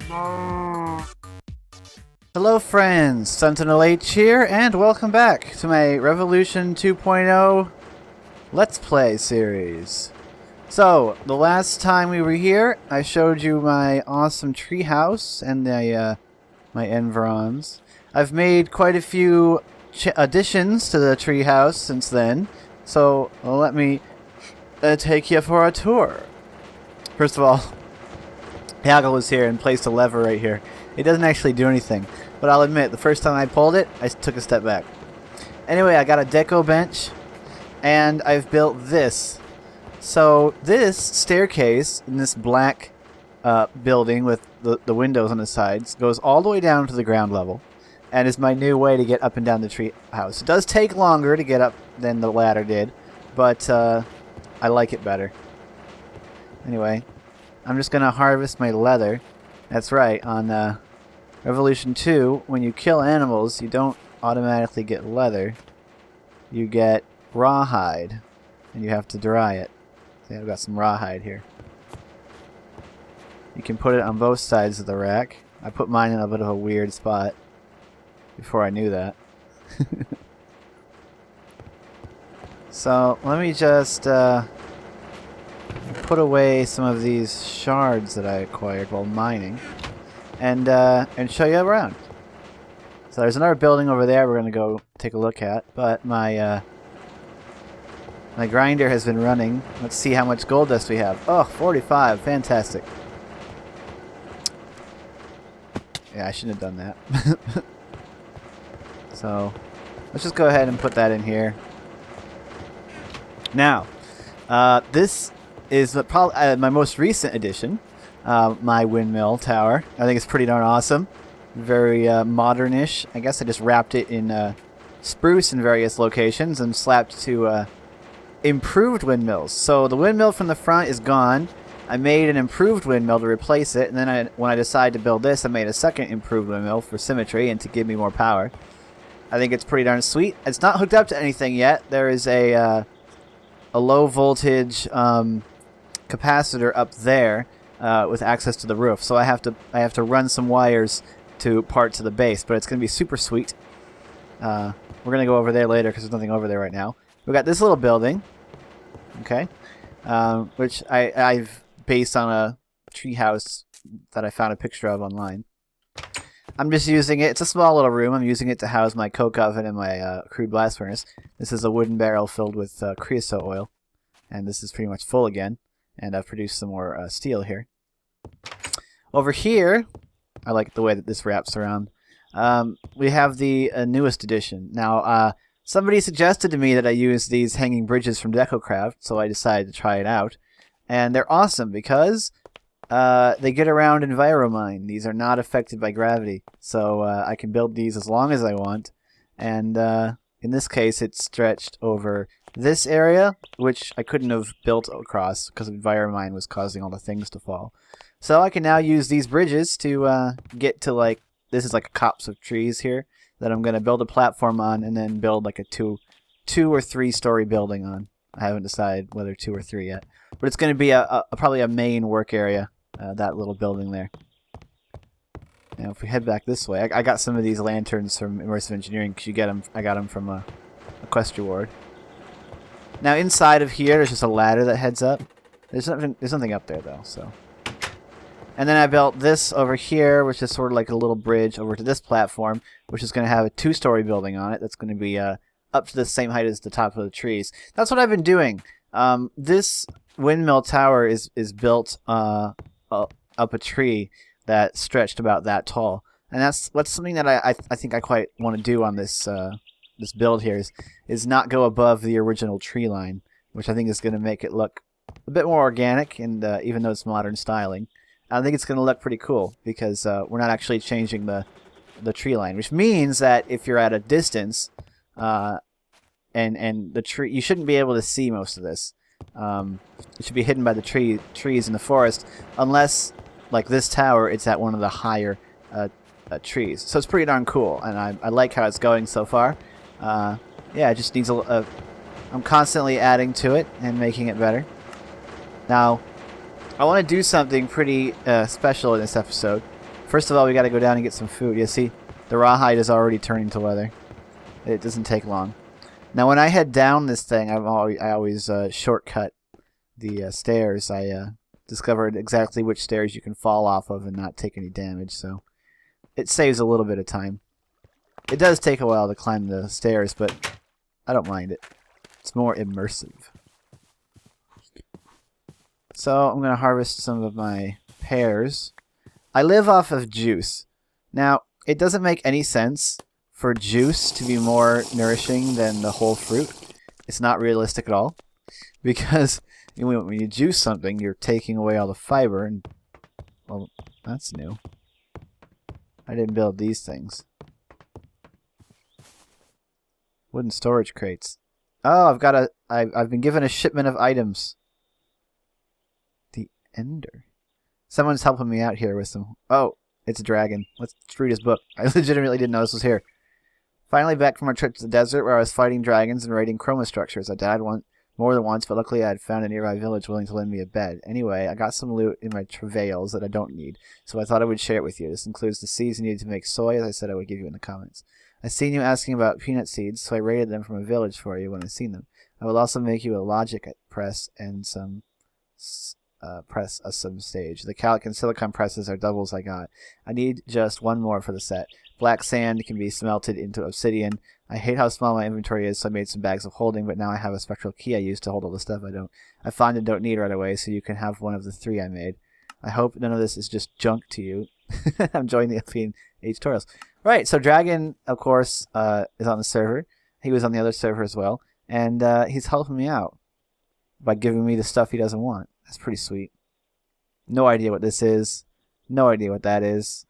Hello friends, SentinalH here, and welcome back to my Revolution 2.0 Let's Play series. So, the last time we were here, I showed you my awesome treehouse and my environs. I've made quite a few additions to the treehouse since then, so let me take you for a tour. First of all, Haggle is here and placed a lever right here. It doesn't actually do anything, but I'll admit, the first time I pulled it, I took a step back. Anyway, I got a deco bench, and I've built this. So this staircase in this black building with the windows on the sides goes all the way down to the ground level, and is my new way to get up and down the tree house. It does take longer to get up than the ladder did, but I like it better. Anyway, I'm just going to harvest my leather. That's right, on Revolution 2, when you kill animals, you don't automatically get leather. You get rawhide, and you have to dry it. See, I've got some rawhide here. You can put it on both sides of the rack. I put mine in a bit of a weird spot before I knew that. So, let me just put away some of these shards that I acquired while mining, and show you around. So there's another building over there we're going to go take a look at, but my grinder has been running. Let's see how much gold dust we have. Oh, 45. Fantastic. Yeah, I shouldn't have done that. So, let's just go ahead and put that in here. Now, this is probably my most recent addition, my windmill tower. I think it's pretty darn awesome. Very modern-ish. I guess I just wrapped it in spruce in various locations and slapped two improved windmills. So the windmill from the front is gone. I made an improved windmill to replace it, and then when I decided to build this, I made a second improved windmill for symmetry and to give me more power. I think it's pretty darn sweet. It's not hooked up to anything yet. There is a low voltage capacitor up there with access to the roof, so I have to run some wires to parts of the base, but it's going to be super sweet. We're going to go over there later because there's nothing over there right now. We've got this little building, okay, which I've based on a treehouse that I found a picture of online. I'm just using it. It's a small little room. I'm using it to house my coke oven and my crude blast furnace. This is a wooden barrel filled with creosote oil, and this is pretty much full again. And I've produced some more steel here. Over here, I like the way that this wraps around. We have the newest edition. Now, somebody suggested to me that I use these hanging bridges from DecoCraft, so I decided to try it out. And they're awesome because they get around Enviromine. These are not affected by gravity, so I can build these as long as I want. And in this case, it's stretched over this area, which I couldn't have built across because Enviromine was causing all the things to fall. So I can now use these bridges to get to, like, this is like a copse of trees here that I'm going to build a platform on and then build like a two or three story building on. I haven't decided whether 2 or 3 yet. But it's going to be probably a main work area, that little building there. Now if we head back this way, I got some of these lanterns from Immersive Engineering because I got them from a quest reward. Now inside of here, there's just a ladder that heads up. There's nothing up there though. So, and then I built this over here, which is sort of like a little bridge over to this platform, which is going to have a 2-story building on it. That's going to be up to the same height as the top of the trees. That's what I've been doing. This windmill tower is built up a tree that stretched about that tall, and that's something that I think I quite want to do on this this build here is not go above the original tree line, which I think is going to make it look a bit more organic, and even though it's modern styling, I think it's going to look pretty cool because we're not actually changing the tree line, which means that if you're at a distance and the tree, you shouldn't be able to see most of this. It should be hidden by the trees in the forest, unless, like this tower, it's at one of the higher trees. So it's pretty darn cool, and I like how it's going so far. Yeah, it just needs I'm constantly adding to it and making it better. Now, I want to do something pretty special in this episode. First of all, we got to go down and get some food. You see, the rawhide is already turning to leather. It doesn't take long. Now, when I head down this thing, I always shortcut the stairs. I discovered exactly which stairs you can fall off of and not take any damage, so it saves a little bit of time. It does take a while to climb the stairs, but I don't mind it. It's more immersive. So I'm going to harvest some of my pears. I live off of juice. Now, it doesn't make any sense for juice to be more nourishing than the whole fruit. It's not realistic at all. Because when you juice something, you're taking away all the fiber. And, well, that's new. I didn't build these things. Wooden storage crates. Oh, I've been given a shipment of items. The Ender. Someone's helping me out here with some... Oh, it's a dragon. Let's read his book. I legitimately didn't know this was here. Finally back from our trip to the desert where I was fighting dragons and raiding chroma structures. I died more than once, but luckily I had found a nearby village willing to lend me a bed. Anyway, I got some loot in my travails that I don't need, so I thought I would share it with you. This includes the seeds needed to make soy, as I said I would give you in the comments. I seen you asking about peanut seeds, so I raided them from a village for you when I seen them. I will also make you a logic press and some press at some stage. The calc and silicon presses are doubles I got. I need just one more for the set. Black sand can be smelted into obsidian. I hate how small my inventory is, so I made some bags of holding, but now I have a spectral key I use to hold all the stuff I find and don't need right away, so you can have one of the 3 I made. I hope none of this is just junk to you. I'm enjoying the FP&A tutorials. Right, so Dragon, of course, is on the server. He was on the other server as well, and he's helping me out by giving me the stuff he doesn't want. That's pretty sweet. No idea what this is. No idea what that is.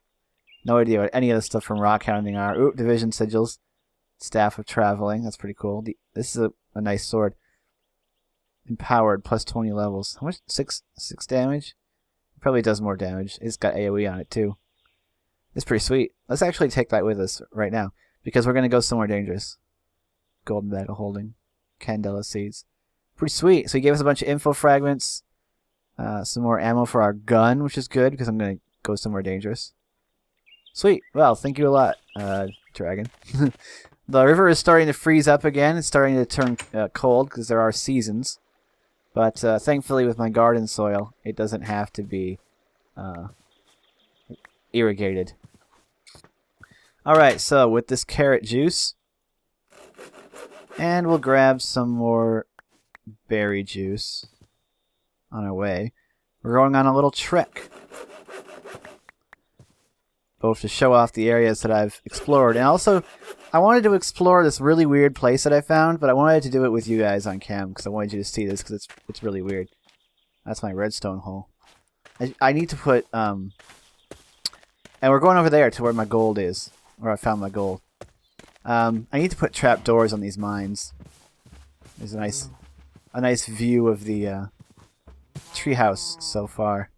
No idea what any of the stuff from rock hounding are. Ooh, division sigils. Staff of traveling. That's pretty cool. This is a nice sword. Empowered, plus 20 levels. How much? 6 damage? Probably does more damage. It's got AoE on it too. It's pretty sweet. Let's actually take that with us right now, because we're going to go somewhere dangerous. Golden bag of holding. Candela seeds. Pretty sweet. So he gave us a bunch of info fragments. Some more ammo for our gun, which is good, because I'm going to go somewhere dangerous. Sweet. Well, thank you a lot, Dragon. The river is starting to freeze up again. It's starting to turn cold, because there are seasons. But thankfully, with my garden soil, it doesn't have to be irrigated. Alright, so with this carrot juice, and we'll grab some more berry juice on our way. We're going on a little trek, both to show off the areas that I've explored, and also I wanted to explore this really weird place that I found, but I wanted to do it with you guys on cam because I wanted you to see this, because it's really weird. That's my redstone hole. I need to put and we're going over there to where my gold is, where I found my gold. I need to put trapdoors on these mines. There's a nice view of the treehouse so far.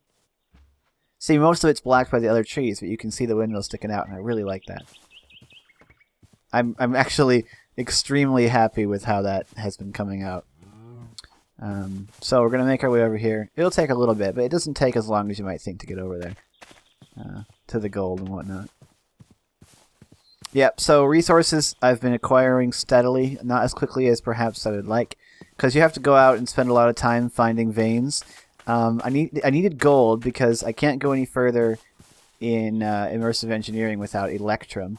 See, most of it's blocked by the other trees, but you can see the windmill sticking out, and I really like that. I'm actually extremely happy with how that has been coming out. So we're going to make our way over here. It'll take a little bit, but it doesn't take as long as you might think to get over there. To the gold and whatnot. Yep, so resources I've been acquiring steadily, not as quickly as perhaps I would like, because you have to go out and spend a lot of time finding veins. I needed gold because I can't go any further in immersive engineering without electrum.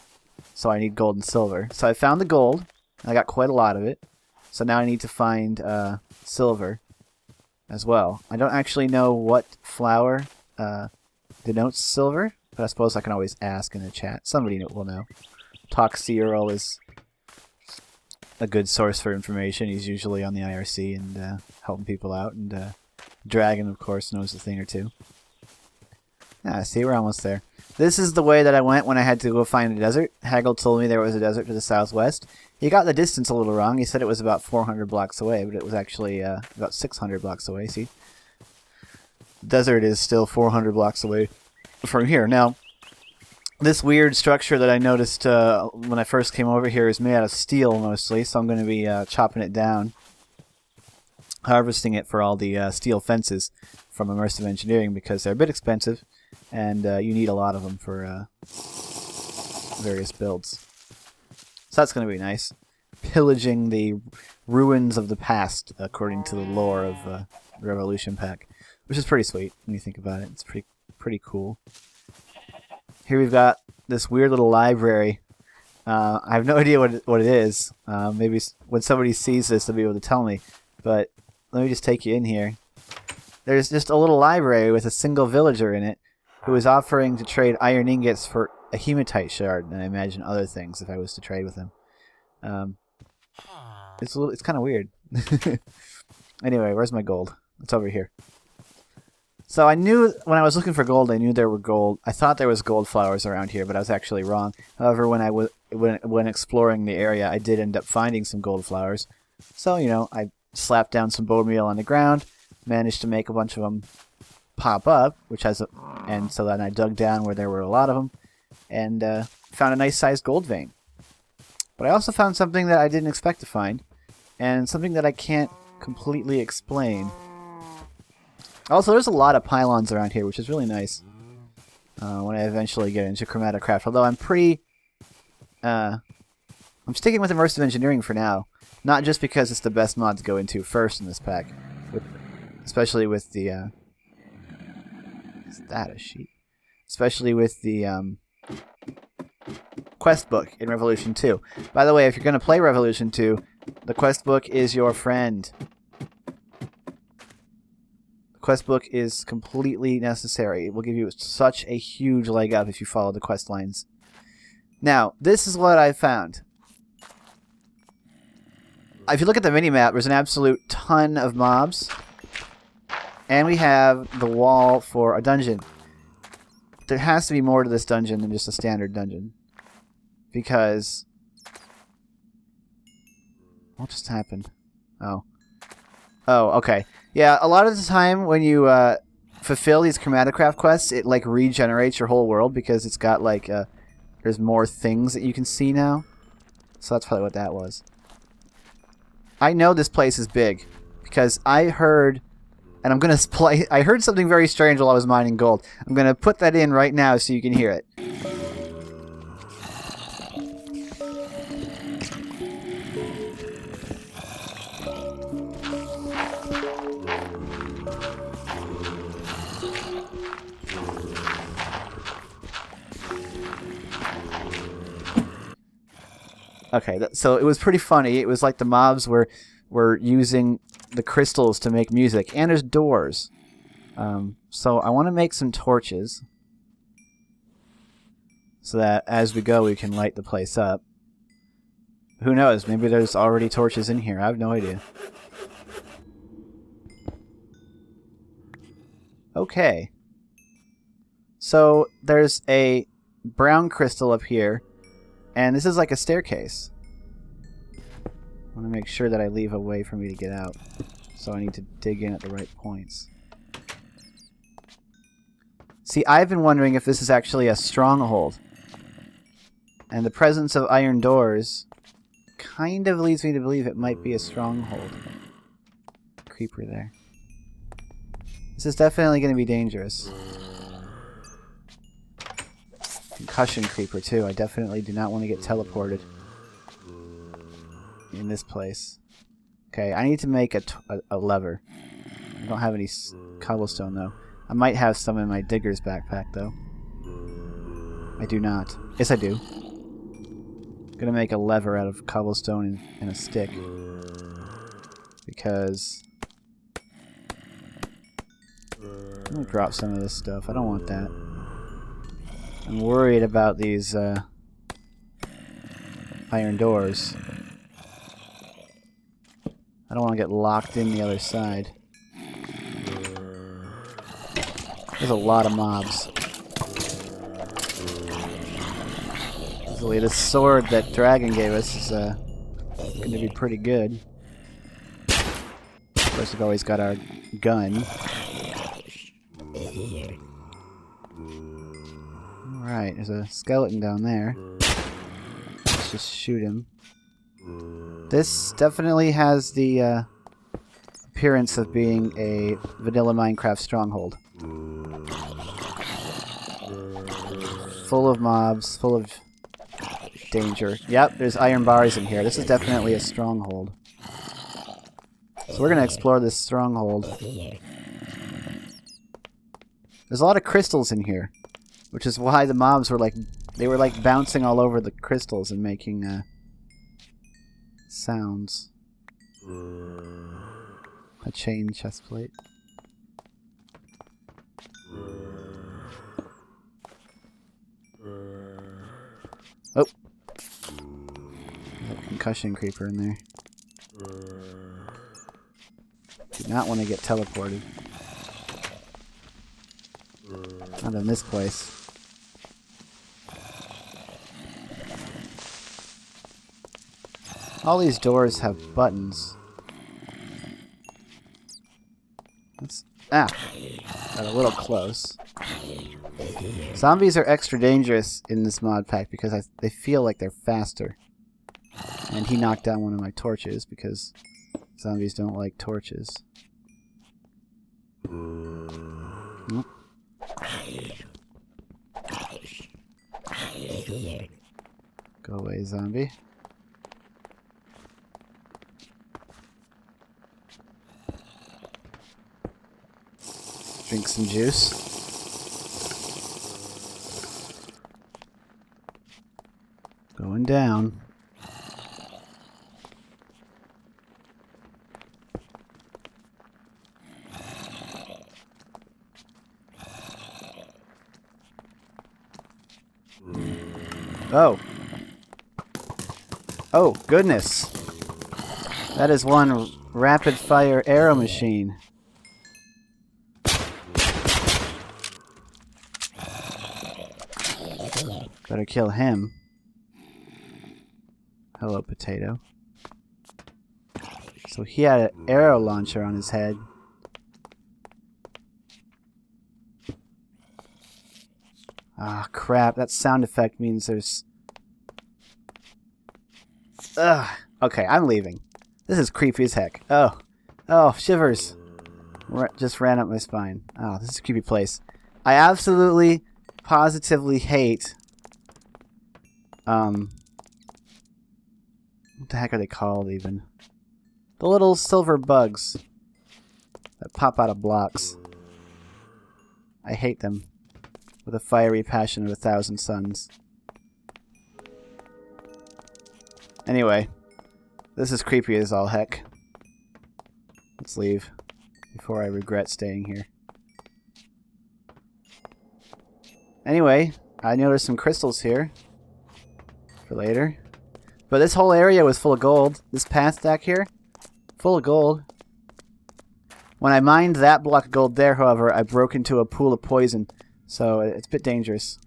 So I need gold and silver. So I found the gold. I got quite a lot of it. So now I need to find silver as well. I don't actually know what flower denotes silver, but I suppose I can always ask in the chat. Somebody will know. Toxierol is a good source for information. He's usually on the IRC and helping people out. And Dragon, of course, knows a thing or two. Ah, see, we're almost there. This is the way that I went when I had to go find a desert. Haggle told me there was a desert to the southwest. He got the distance a little wrong. He said it was about 400 blocks away, but it was actually about 600 blocks away. See? The desert is still 400 blocks away from here. Now, this weird structure that I noticed when I first came over here is made out of steel mostly, so I'm going to be chopping it down, harvesting it for all the steel fences from immersive engineering because they're a bit expensive. and you need a lot of them for various builds. So that's going to be nice. Pillaging the ruins of the past, according to the lore of the Revolution Pack, which is pretty sweet when you think about it. It's pretty cool. Here we've got this weird little library. I have no idea what it is. Maybe when somebody sees this, they'll be able to tell me. But let me just take you in here. There's just a little library with a single villager in it who is offering to trade iron ingots for a hematite shard, and I imagine other things if I was to trade with him. It's kind of weird. Anyway, where's my gold? It's over here. So I knew when I was looking for gold, I knew there were gold. I thought there was gold flowers around here, but I was actually wrong. However, when exploring the area, I did end up finding some gold flowers. So, you know, I slapped down some bone meal on the ground, managed to make a bunch of them pop up, and so then I dug down where there were a lot of them, and found a nice sized gold vein. But I also found something that I didn't expect to find, and something that I can't completely explain. Also, there's a lot of pylons around here, which is really nice when I eventually get into chromatic craft. Although I'm sticking with immersive engineering for now, not just because it's the best mod to go into first in this pack, especially with the is that a sheep? Especially with the quest book in Revolution 2. By the way, if you're going to play Revolution 2, the quest book is your friend. Quest book is completely necessary. It will give you such a huge leg up if you follow the quest lines. Now, this is what I found. If you look at the minimap, there's an absolute ton of mobs. And we have the wall for a dungeon. There has to be more to this dungeon than just a standard dungeon. Because... what just happened? Oh, okay. Yeah, a lot of the time when you fulfill these chromatocraft quests, it like regenerates your whole world because it's got like there's more things that you can see now. So that's probably what that was. I know this place is big because I heard, and I'm gonna play. I heard something very strange while I was mining gold. I'm gonna put that in right now so you can hear it. Okay, so it was pretty funny. It was like the mobs were using the crystals to make music. And there's doors. So I want to make some torches. So that as we go, we can light the place up. Who knows? Maybe there's already torches in here. I have no idea. Okay. So there's a brown crystal up here. And this is like a staircase. I want to make sure that I leave a way for me to get out. So I need to dig in at the right points. See, I've been wondering if this is actually a stronghold. And the presence of iron doors kind of leads me to believe it might be a stronghold. Creeper there. This is definitely going to be dangerous. Concussion creeper too. I definitely do not want to get teleported in this place. Okay, I need to make a lever. I don't have any cobblestone though. I might have some in my digger's backpack though. I do not. Yes, I do. I'm gonna make a lever out of cobblestone and a stick because I'm gonna drop some of this stuff. I don't want that. I'm worried about these iron doors. I don't want to get locked in the other side. There's a lot of mobs. Easily, this sword that Dragon gave us is going to be pretty good. Of course, we've always got our gun. Alright, there's a skeleton down there. Let's just shoot him. This definitely has the appearance of being a vanilla Minecraft stronghold. full of mobs, full of danger. Yep, there's iron bars in here. This is definitely a stronghold. So we're going to explore this stronghold. There's a lot of crystals in here, which is why the mobs were like, they were like bouncing all over the crystals and making sounds. A chain chest plate. Oh! There's a concussion creeper in there. Do not want to get teleported. Not in this place. All these doors have buttons. Got a little close. Zombies are extra dangerous in this mod pack because they feel like they're faster. And he knocked down one of my torches because zombies don't like torches. Nope. Go away, zombie. Drink some juice. Going down. Oh. Oh, goodness. That is one rapid fire arrow machine. Better kill him. Hello, potato. So he had an arrow launcher on his head. Ah, crap. That sound effect means there's... Ugh. Okay, I'm leaving. This is creepy as heck. Oh. Oh, shivers. Just ran up my spine. Oh, this is a creepy place. I absolutely, positively hate... What the heck are they called, even? The little silver bugs that pop out of blocks. I hate them with a fiery passion of 1,000 suns. Anyway, this is creepy as all heck. Let's leave before I regret staying here. Anyway, I know there's some crystals here for later. But this whole area was full of gold. This path back here, full of gold. When I mined that block of gold there, however, I broke into a pool of poison. So it's a bit dangerous.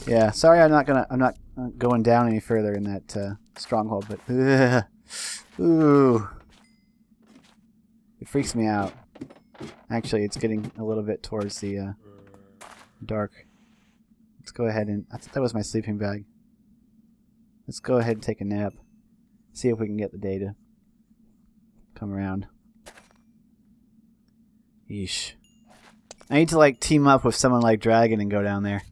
Yeah, sorry I'm not going down any further in that stronghold, but ooh. It freaks me out. Actually, it's getting a little bit towards the dark. Let's go ahead and... I thought that was my sleeping bag. Let's go ahead and take a nap. See if we can get the day to come around. Yeesh. I need to, like, team up with someone like Dragon and go down there.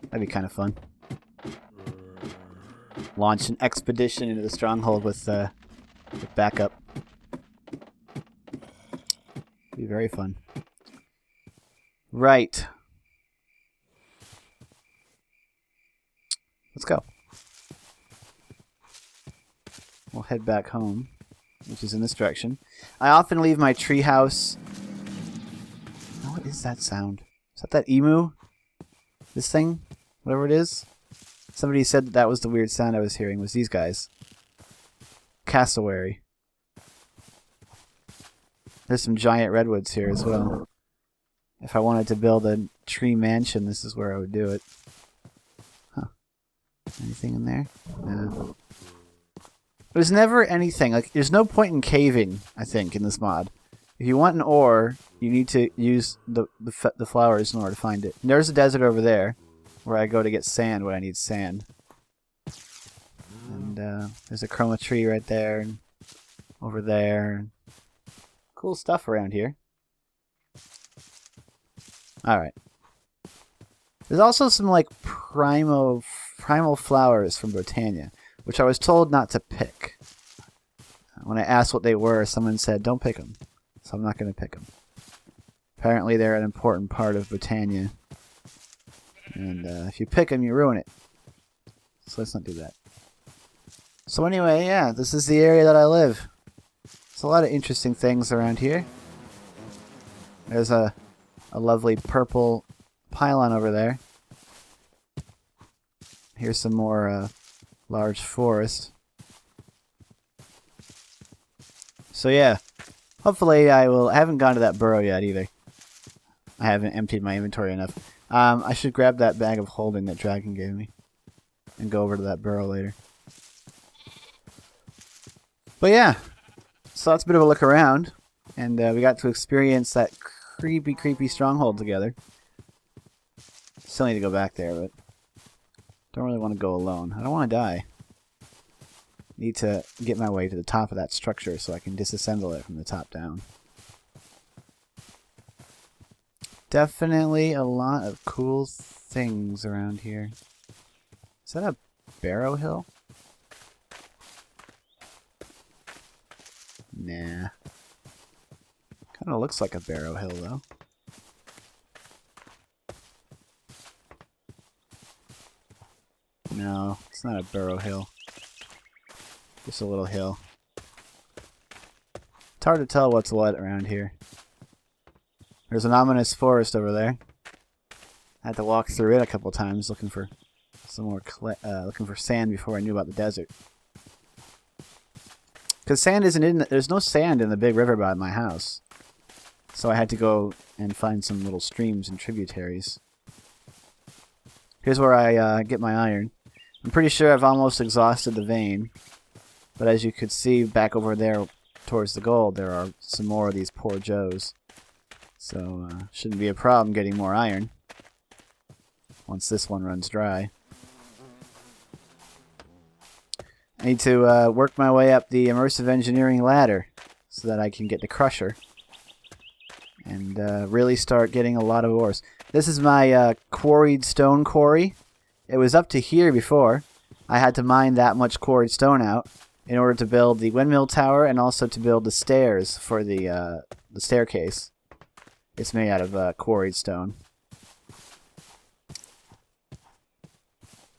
That'd be kind of fun. Launch an expedition into the stronghold with backup. Be very fun. Right. Let's go. We'll head back home, which is in this direction. I often leave my treehouse... Oh, what is that sound? Is that emu? This thing? Whatever it is? Somebody said that was the weird sound I was hearing, was these guys. Cassowary. There's some giant redwoods here as well. If I wanted to build a tree mansion, this is where I would do it. Huh. Anything in there? No. There's never anything. Like, there's no point in caving, I think, in this mod. If you want an ore, you need to use the flowers in order to find it. And there's a desert over there, where I go to get sand when I need sand. And there's a chroma tree right there, and over there. Cool stuff around here. Alright. There's also some, like, primal flowers from Botania, which I was told not to pick. When I asked what they were, someone said, don't pick them. So I'm not going to pick them. Apparently they're an important part of Botania. And if you pick them, you ruin it. So let's not do that. So anyway, yeah, this is the area that I live. There's a lot of interesting things around here. There's a lovely purple pylon over there. Here's some more large forest. So yeah, hopefully I haven't gone to that burrow yet either. I haven't emptied my inventory enough. I should grab that bag of holding that Dragon gave me and go over to that burrow later. But yeah, so that's a bit of a look around, and we got to experience that creepy stronghold together. Still need to go back there, but don't really want to go alone. I don't want to die. Need to get my way to the top of that structure so I can disassemble it from the top down. Definitely a lot of cool things around here. Is that a barrow hill? Nah. Kinda looks like a barrow hill though. No, it's not a barrow hill. Just a little hill. It's hard to tell what's what around here. There's an ominous forest over there. I had to walk through it a couple times looking for some more looking for sand before I knew about the desert. Because sand isn't in. There's no sand in the big river by my house, so I had to go and find some little streams and tributaries. Here's where I get my iron. I'm pretty sure I've almost exhausted the vein, but as you could see back over there towards the gold, there are some more of these poor Joes. So shouldn't be a problem getting more iron once this one runs dry. I need to work my way up the immersive engineering ladder so that I can get the crusher and really start getting a lot of ores. This is my quarried stone quarry. It was up to here before. I had to mine that much quarried stone out in order to build the windmill tower and also to build the stairs for the staircase. It's made out of quarried stone.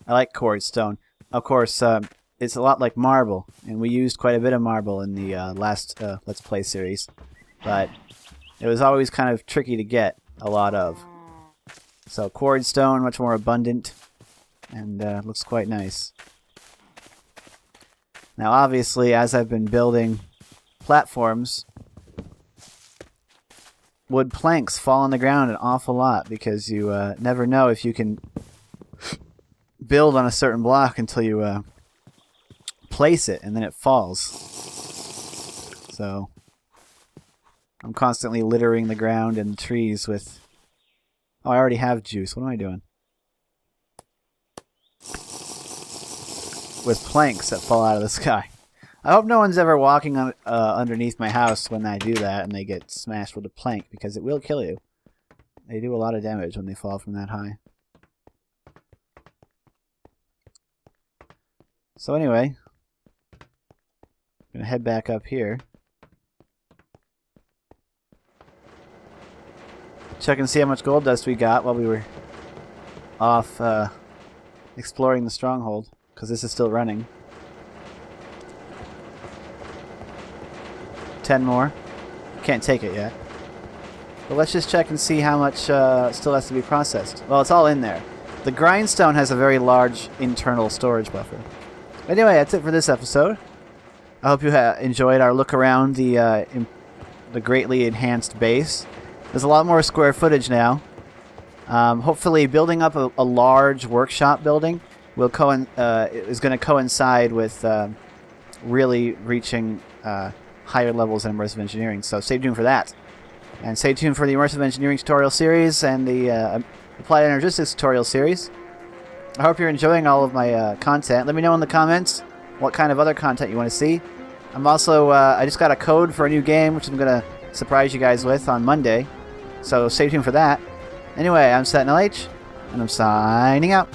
I like quarried stone. Of course, it's a lot like marble, and we used quite a bit of marble in the last Let's Play series, but it was always kind of tricky to get a lot of. So quarried stone, much more abundant, and looks quite nice. Now obviously, as I've been building platforms, wood planks fall on the ground an awful lot because you never know if you can build on a certain block until you place it and then it falls. So I'm constantly littering the ground and the trees with... Oh, I already have juice. What am I doing? With planks that fall out of the sky. I hope no one's ever walking on underneath my house when I do that and they get smashed with a plank, because it will kill you. They do a lot of damage when they fall from that high. So anyway, I'm gonna head back up here. Check and see how much gold dust we got while we were off exploring the stronghold, because this is still running. 10 more. Can't take it yet. But let's just check and see how much still has to be processed. Well, it's all in there. The grindstone has a very large internal storage buffer. Anyway, that's it for this episode. I hope you enjoyed our look around the greatly enhanced base. There's a lot more square footage now. Hopefully, building up a large workshop building is going to coincide with really reaching higher levels in immersive engineering. So stay tuned for that. And stay tuned for the immersive engineering tutorial series and the applied energistics tutorial series. I hope you're enjoying all of my content. Let me know in the comments what kind of other content you want to see. I'm also, I just got a code for a new game, which I'm going to surprise you guys with on Monday. So stay tuned for that. Anyway, I'm SentinalH, and I'm signing out.